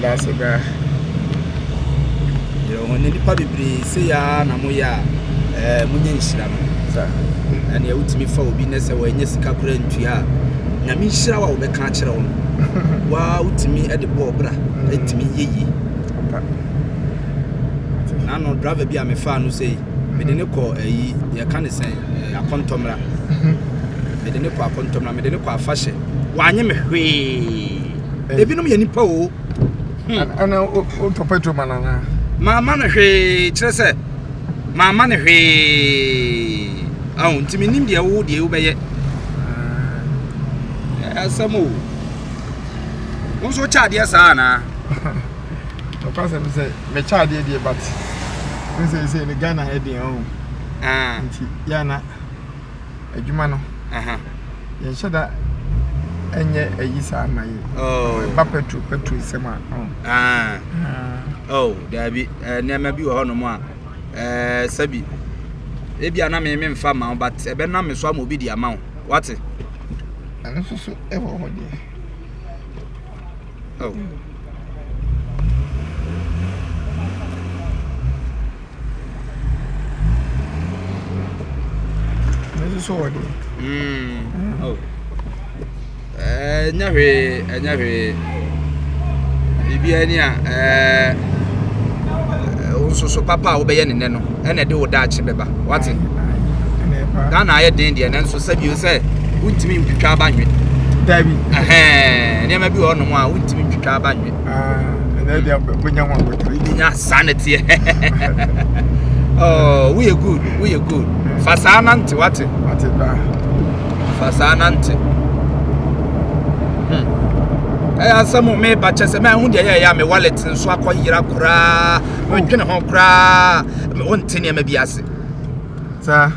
Yadasiga. You know, when the public say, Namoya, Munyan and you would me for business away, Jessica Current to ya. Namisha will be catcher on. Wow, to me at the Bobra, let me ye. I know driver be a me fan who say, Medenico, a can't say, a contomra. Medenico, a contomra, Medenico, a fashion. Why, me, they be no me any po. I know, Papa Manana. My man, Tressa, my man, oh, to me, India would you obey it? Some more. What's your child, yes, Anna? The person said, my child, dear, but this is in the Ghana heading home. Yana, a Jumano. You should that. And yet, a year, oh, Papa to Petru, Sema. Oh, there be never be on no more. Sabi, maybe I am farmer, but a benam is one will be the amount. What's it? And so ever one day. Oh. This is all. Oh. Never. Bibiania, so papa will be any neno, and I do Dutch beba. What's it? Ghana, I did, and so said you say, wouldn't mean to try by me. Davy, never be on one, wouldn't mean to try by me. And then they are when you want with reading sanity. Oh, we are good. Fasanant, what it? Fasanant. Some of me, but just a man who am a wallet and swap on Yirakura, when Hokra, one tenny maybe as it. Sir,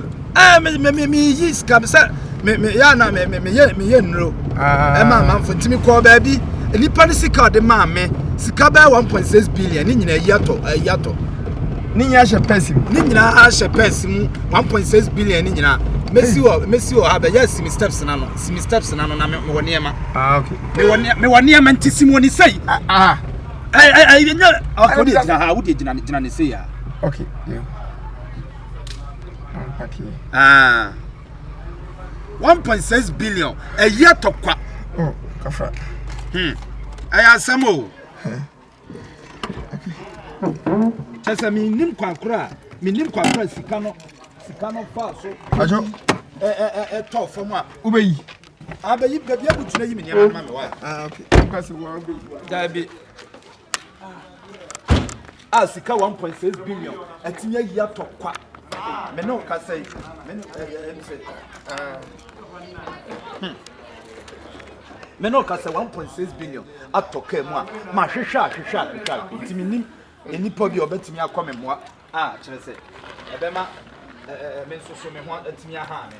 me, yes, come, sir. Me, Yana, me, Emma, for Timmy call baby, and the policy card the mammy, Sikaba 1.6 billion in a yato. Nina Shapesim, 1.6 billion in Monsieur, have a yes, steps and one near my. Okay. Me one near man to see when he say. I didn't know how would you say? Okay, yeah. 1.6 billion a year to quack. Oh, Kafra. I have some more. Just a mean quackra, meaning quackra, Sikano fast, so a talk from what? Obey. I believe that you have to name your mamma. Okay, that be. Sika 1.6 billion. A year to quack. Meno can say, Meno can say 1.6 billion. At Toke, my shisha, it's meaning any probably or betting me a comment more. Chelsea. Abema. So me want to me a hand.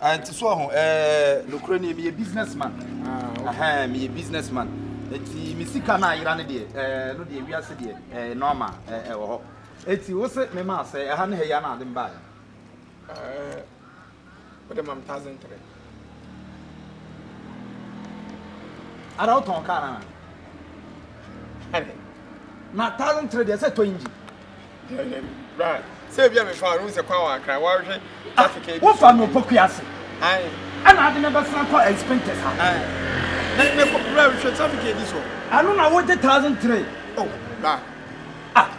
And so Lucrani be a businessman. Me a businessman. Misika na irane de no de wiase de normal ho. Eti wo se me ma say ha ne he ya na ade mba. What am 1003. Ara ton kana na 1003 de say to inji. Right. Say bia me fa ru se kwa wa kra wa hwe traffic. Wo fa no pokuase. Ai. Ana ade na be san kwa expenses ha. Ne hwe traffic e di so. Anu na wo de 1003. Oh, ba.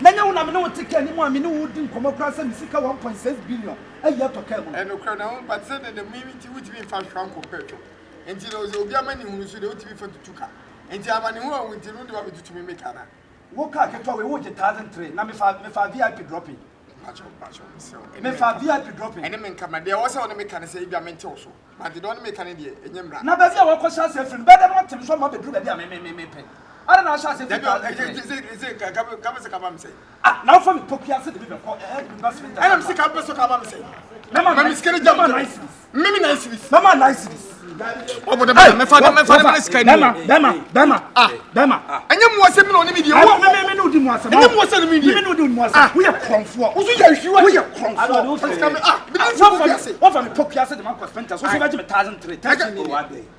Nanya una me no ticket ni mo am ni wo di nkomo kra say misika 1.6 billion. Ayi to ka mo. E no kra na but say the minute wuti bi fa hwanko petrol. Enti no obi amani hunu so de wuti bi fa tutuka. Enti amani hu a wuti no de wa betutu me make ana. Wo ka ketwa we wo je 1003 na me fa VIP dropping. Me fa VIP dropping. Ene me nkama de wo say wona me kan say bia me nte wo so. But the don me kan de enyemra. Na ba bia wo ko sha say free. Be dem atem so ma be dru ba bia me pe. Ara na sha say free. Kama se kama me say. Now for me pokia say de be ko investment. I am sick up so kama me say. Mama miskere jam nice. Mimi nice this. Mama nice this. Obo de me fa sky ni. Bema. Anya mu asem na oni mi di. Me no di mu asem. Anya mu asem mi di. Me no di mu asem. We are Komfo. Usu ya hwiwa. We are Komfo. Bi What from the Pokias the Marcos Pentas? What about 1,003? 30 million.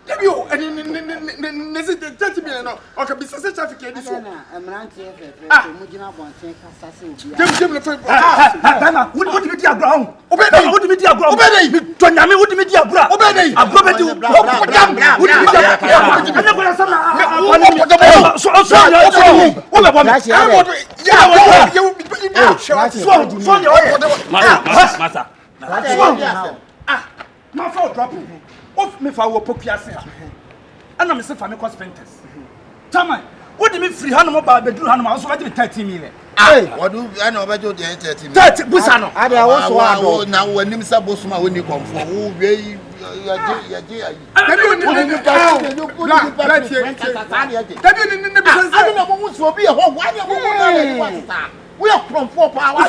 Have you and this is the 30 million or can be such a traffic? I'm not here. What do you mean, ground? Obey, what do you mean, ground? Obey, Tonyami, what do you mean, ground? Obey, I'm going to do. My fault dropping. Off me for our Pokias. And I'm saying, for Spenters. Tama, what do you mean free animal by the Duhan house? What do you 30 million? What do I know about your 30 million? 30 Busano. I was now when him Sabosma when you come for who very. We are from 4 power.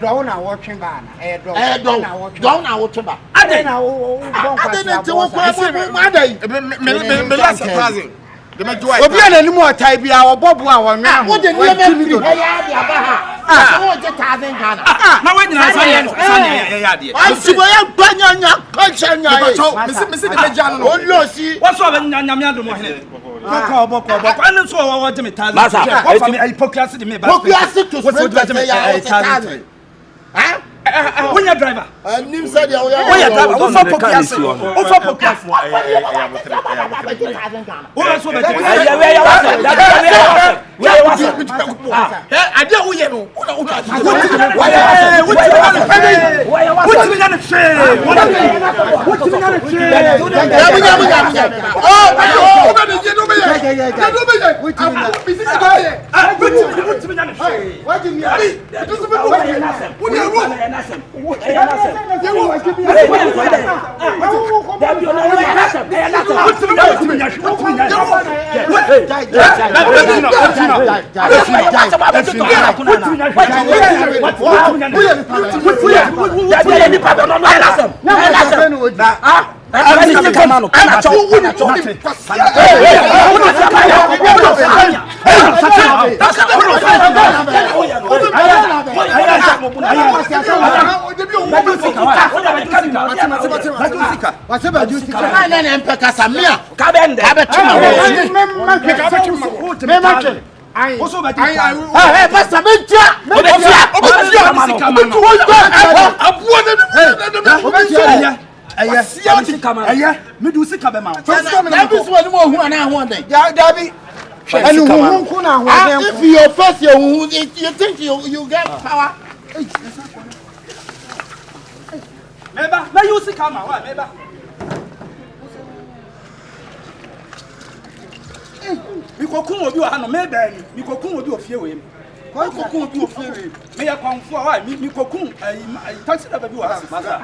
Down our watching ban. Down our watching ban. I didn't know. Obi ana ni mo otai bia obobo a wonwa wo de ni me free ya dia ba ha wo je 1000 Ghana na we nyina sanya ya de asibo ya banyanya kanchanya ye misi de meja no o lo si wo so be nyanya ado mo hene boko anu so wo je me 1000 wo fa me hypocrisy de me ba hypocrisy to spend ya 1000 ha when you driver nim said ya when you driver wo fa hypocrisy wo fa hypocrisy wo so be ade wo ye no if you first you think you get power. Meba, na you see come on, meba. Mi kokun obi o ha no meba ni, mi kokun obi o fie we mi. Ko kokun obi o fie we. Me ya Komfo wa mi kokun taxi da baby wa masa.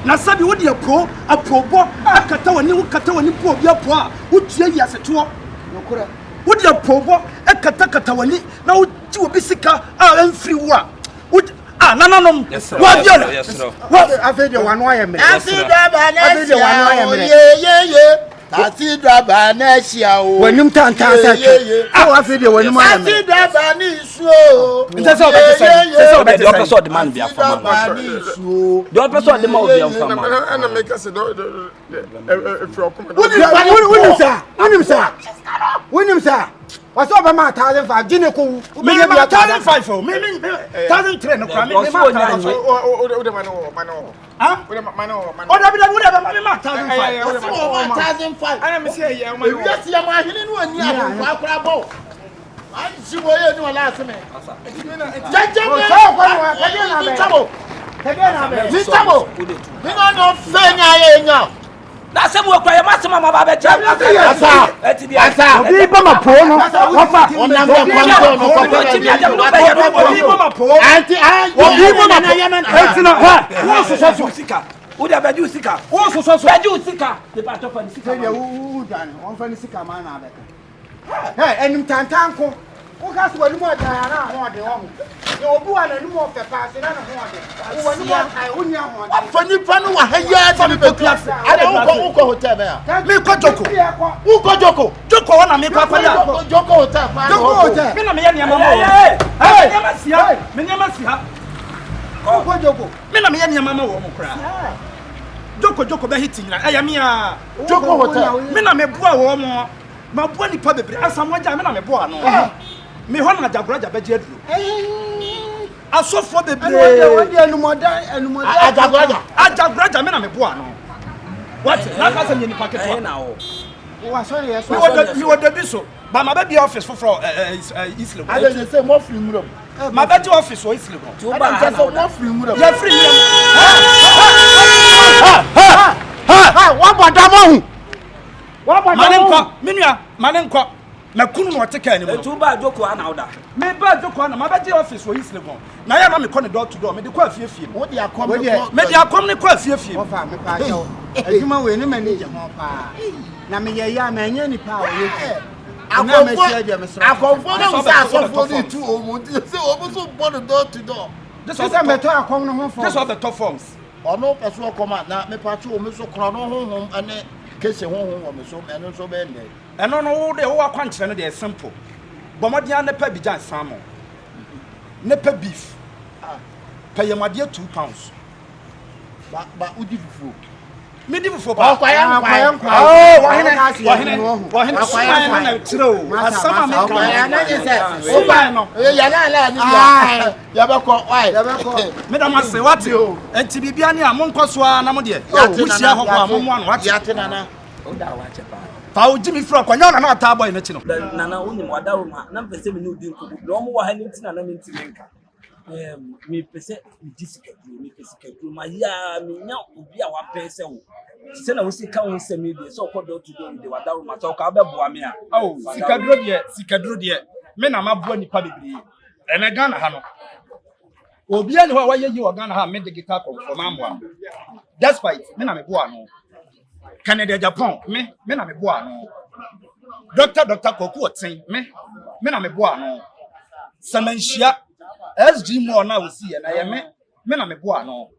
na sabi wo de aprobo akata woni po obi apo a wo tua yi aseto nokora wo de aprobo akata woni na wo ti obi sika a amfiri wo a nananom wa bia wa afede wano ayemre afede ba na ye Taxi driver na shia o. When you tan say. How I feel when you man. Taxi driver ni so. Nti say obeti the person the man be afama. The person the man be afama. And make us do if you come. Win him sir. What's up my 1,500 Gene ko. Me 1,500 me 1,300 no kwa me 1,000. Ah? Man. Oda bi da me 1,500. 1,500. I am say here, man. Yes, ya ma hini no ani akwa bo. An si wo ye no la aseme. Jaje me. Tabo. Me no fenya ye nya. Na se mo kwa ye masema ma ba be je. Asa. Obi ba ma po no. Wafa. Ona mo kwa no kwa. Obi ba ma po. Anti obi ba ma po. Eti na ha. Wo so sika. Wo da beju sika. Wo so beju sika. De ba to fa ni sika. Say wu dan. On fa ni sika ma na abeka. Hey, enim tantanko. Wo ka so wani mo dan na ho de ho. Ye obi wa na numo fe pa se na ho de. Wo wani mo kai wo nya ho de. Afani pa no wa ha ya ti me beklasse. Ada wo ko hotel ba. Me ko joko. Wo ko joko. Joko wona me kwa ya. Joko hotel pa. Joko hotel. Me na me ya niam ma. Hey, me niam si ha. Ko joko. Me na me ya niam ma wo mo kra. Joko be hit nyina. Aya me a. Joko hotel. Me na me bua wo mo. Ma bua ni pa bebre. Asamo ja me na me bua no. Me ho na jagoraja be je duro. Asofo bebre. Wodi enumoda. Ajagoraja me na me bua no. What? Na ka se ni packet na wo. Wa sorry yes. Me wo da bi so. Ba ma be office for Islam. I don't say more free room. Ma be office for Islam. I don't say more free room. Ya free room. Wa boda mo hu. Wa boda. Manenkwa. Na kunu no oteka ni mo. Tu ba joko ana oda. Me ba joko na ma be office for Islam. Na ya na me call door to door. Me de kwa fiefie. Wo dia come me dia come ne kwa fiefie. Wo fa me pa jo. Adwuma we ni manager mo pa. Na me ye ya ma anya ni pa o ye. Akomfo na usa asofo ni tu omo. Say omo so born door to door. This is me to akom no ho form. This are the top forms. Ono person come na me pa chu omo so kro no honhom ane kese honhom wo me so eno so be ne. Eno no wo de wo akwankyere no de simple. Bomodia ne pa bijan salmon. Ne pa beef. Pay yamade 2 pounds. Ba udi fufu. Me di fufu ba. Kwaya. Wahene na tiro. Asama me kwaya na je se. O ba no. Ya na ala ni ya. Ya be ko, why? Me da mase wate o. Enti bibia ne a monkoso a na mo de. Wuhia ho ko a mo mo no wate. Ya te nana. Oda wa chepa. Pa o Jimmy Frank kwanya na na ta boy na chi no. Nana unim wadawo ma na mpese me no di nkubu. No mo wa ha ni ntina na me ntimenka. Me pese disikadru me disikadru ma ya me nya obi a wa pese wo se na wo sika won se me de so kodo to do de wadawo ma so ka beboa me a sikadru de me na maboa nipa bebre ene Ghana ha no obi ani ho wa yeyi wo Ghana ha me de guitar Komfo mamboa despite me na me boa no Canada Japan me na me boa no Dr. Koku Otin me na me boa no Samanshia SG more na we see na ye me na me boa no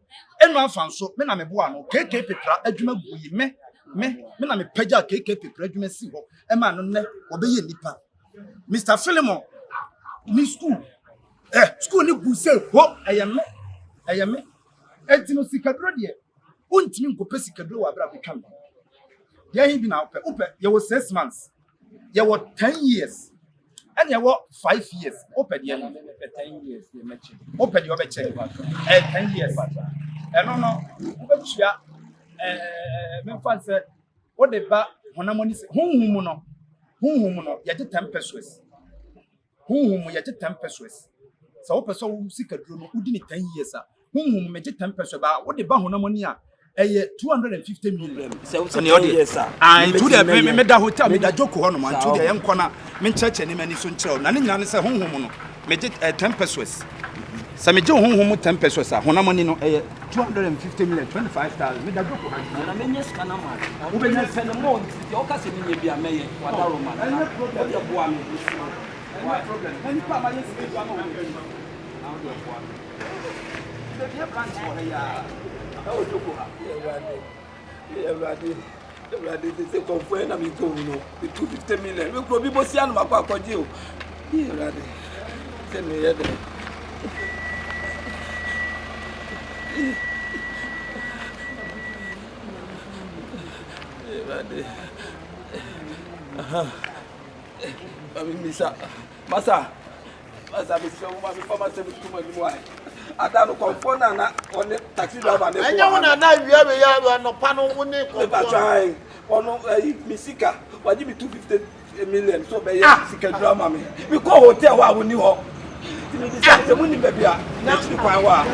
enu afanso me na me boa no KK Petra adwuma guyi me na me pagya KK Petra adwuma si ho e ma no ne obeye nipa Mr. Philemon ni school ni gu se ho eye me etino sikadro de untimi nkope sikadro wa bra betwam ye hi bi na ope ye was 6 months ye was 10 years and you work 5 years. Open the 10 years. Open your check. 10 years. No. But you are said, what the back when I'm on this whom no, yet 10 pesos. Whom yet 10 pesos. So, person seek a drum who didn't 10 years. Whom made 10 pesos about what the Bahona money are. 250 million. So, yes, sir. I to the Meda Hotel, Meda Joko Honoman, to the young corner, men church and many soon child. None is a home, made it 10 pesos. Some Joe home 10 pesos, Honamani, 250 million, 25,000. Meda Joko, and I mean, yes, Canama. Who will not spend a month, your cousin may be a mayor, what are Roman, and your problem. Why problem? And Papa, yes, I'm They say Komfo na me go no. The 250 million. We go be bosi anu makwa akwaje o. Ye rade. Say me here there. Ye rade. Aha. Mami misa. Masa be so mami papa say me too much why. Ada no Komfo na on the taxi driver na. Enya wona na wia be ya no pa no woni Komfo. Ono misika waji bi 250 million so be sika drama me. We go hotel wa woni ho. Ti me say muni baby a na chi kwan wa.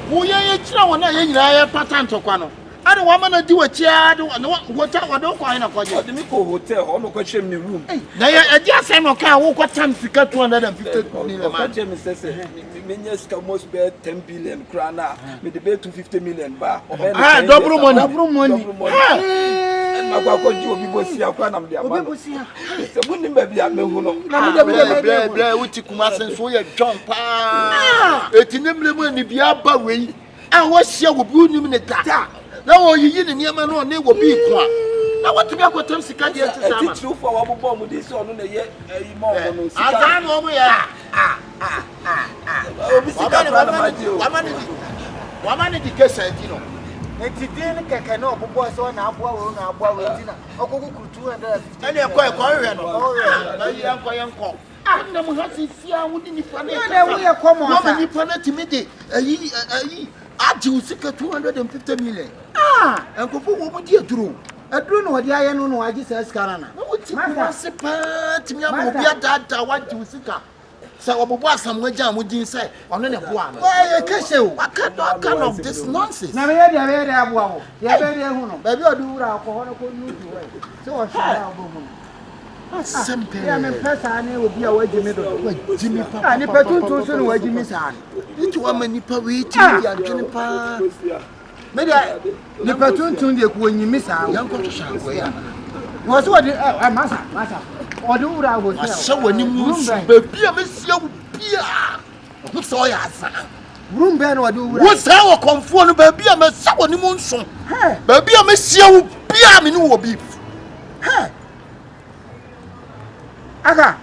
Wo ye kira wona ye nyina ye patent kwa no. Ade wa ma na di wa chia de hotel wa do kwan na kwaje. Ode me ko hotel ho no ko hwe me room. Na ye adi asem no ka wo kwa tam sika 250 million man. Kwaje me say me nya sika almost be 10 billion krana. Me de be 250 million ba. Double money. Magwa ko ji obi bosi akwa na me de ama. Obi bosi a. Se muni baby a me hu no. Na me de bla wuti kuma sen so ye John pa. Etinemle mu ni bia ba wei. A wo hia wo bi unim ne da. Na wo yiyi ne niam no ne wo bi ko a. Na what be akotam sika de enti sama. Ti true for wo bo mu de so no na ye ayi mo no sika. Asa no mo ya. Obi sika na ma je o. Wamani di kesa enti no. Enti din keke na obobo so na aboa we enti na okoku 250. Ene ekọ hwe no. Na yi enko. Na mo hasi sia wudi nipa na. Na wo ye komo asa. Wo nipa na timi de ayi aji usika 250 million. Enkofu wo mo di aduro. Aduro no wodi aye no waji sa skara na. Wo ti ma se pa timi am obi adada waji usika. Sa obobo asam waja amudin sai ono ne boa no. Why kese o? What kind of this nonsense? Na me ye de aboa wo. Ye be de hu no. Ba bi odu wura ko hono ko nuju we. Se wo hwa abo mu. Simple. Ya me pesa na obi a waji me do. Waji mi pa. Ni petuntun so no waji mi sa. Itu wa mani pa we ti ya dwene pa. Me de ni petuntun de ko nyi mi sa. Yanko to shango ya. Wo so de masa. Odu wura wo se. Asa wani mu ba bia me sia wo bia. Wo so ya asa. Room be na odu wura. Wo sa wo Komfo no ba bia me sa wani mu nso. Ba bia me sia wo bia me ni wo bi. Aka